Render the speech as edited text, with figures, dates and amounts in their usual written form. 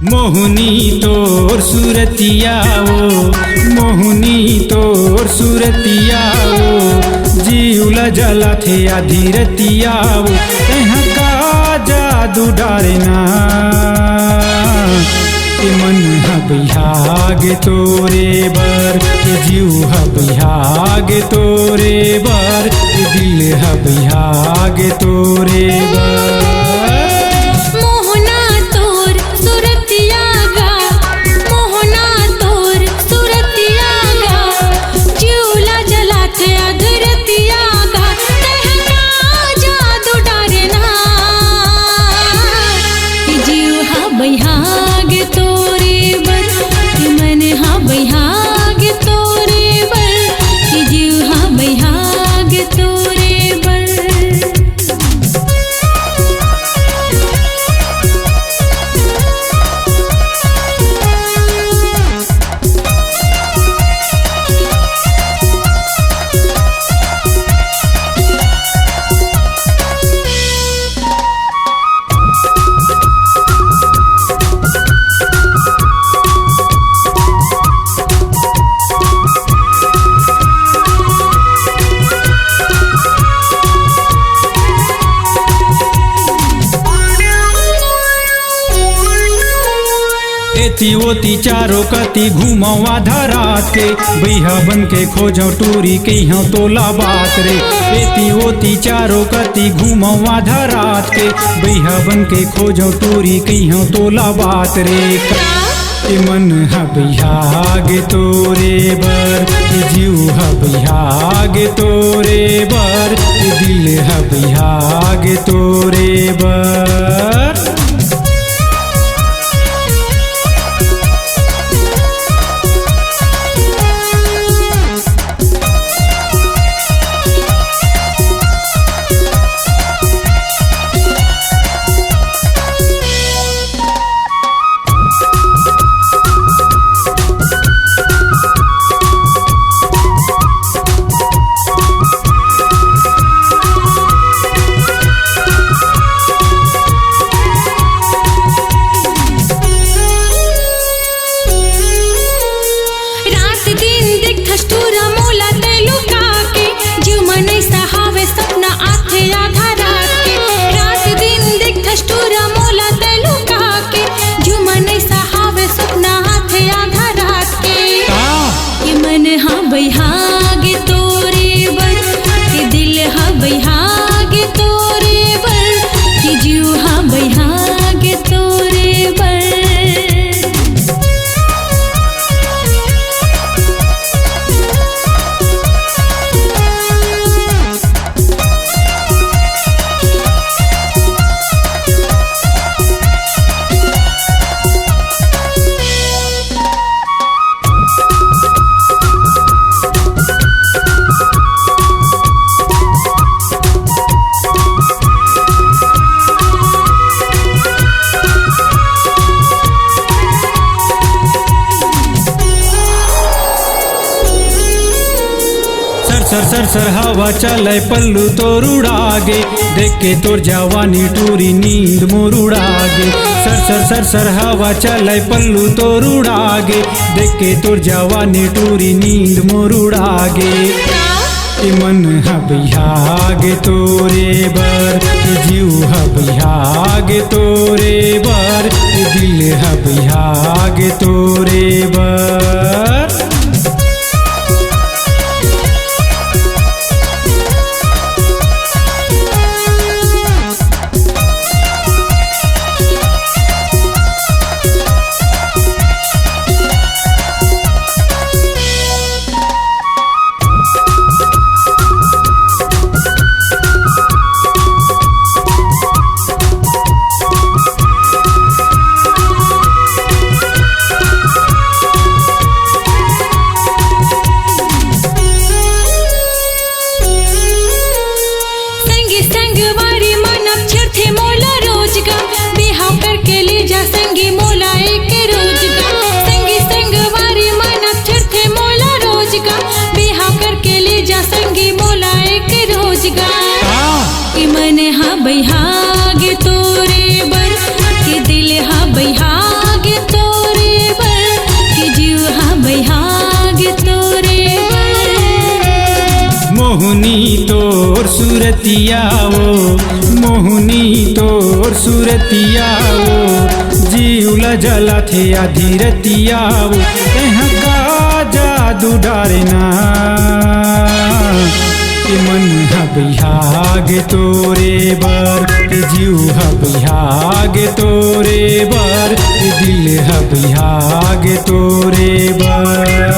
मोहनी तोर सूरतिया ओ मोहनी तोर सूरतिया ओ जीवला जला थे अधीरतिया ओ तहाँ का जादू डारना मन हबिहाग तोरे बर जीव हबिहाग तोरे बर दिल हबिहाग तोरे बर। एती ओती चारों कती घूमवा धरात के बैहा बन के खोजो टूरी कहीं तोला बात रे। एती ओती चारों कती घूमवा धरात के बैहा बन के खोजो टूरी कहीं तोला बात रे। मन हबिहाग तोरे बर जीव हबिहाग तोरे बर दिल हबिहाग तोरे बर। सर सर सर हवा चले पल्लू तोर उड़ागे देख के तोर जवानी टूरी नींद मोर उड़ागे। सर सर सर सर हवा चले पल्लू तोर उड़ागे देख के तोर जवानी टूरी नींद मोर उड़ागे। मन हबिहाग तोरे बर जीव हबिहाग तोरे बर दिल हबिहाग तोरे बर। तोर सूरतिया वो मोहनी तोर सूरतिया वो जीवला जला थे अधीरतिया वो कहाँ का जादू डारना के मन हबिहागे तोरे बर के जीव हबिहागे तोरे बर के दिल हबिहागे तोरे बर।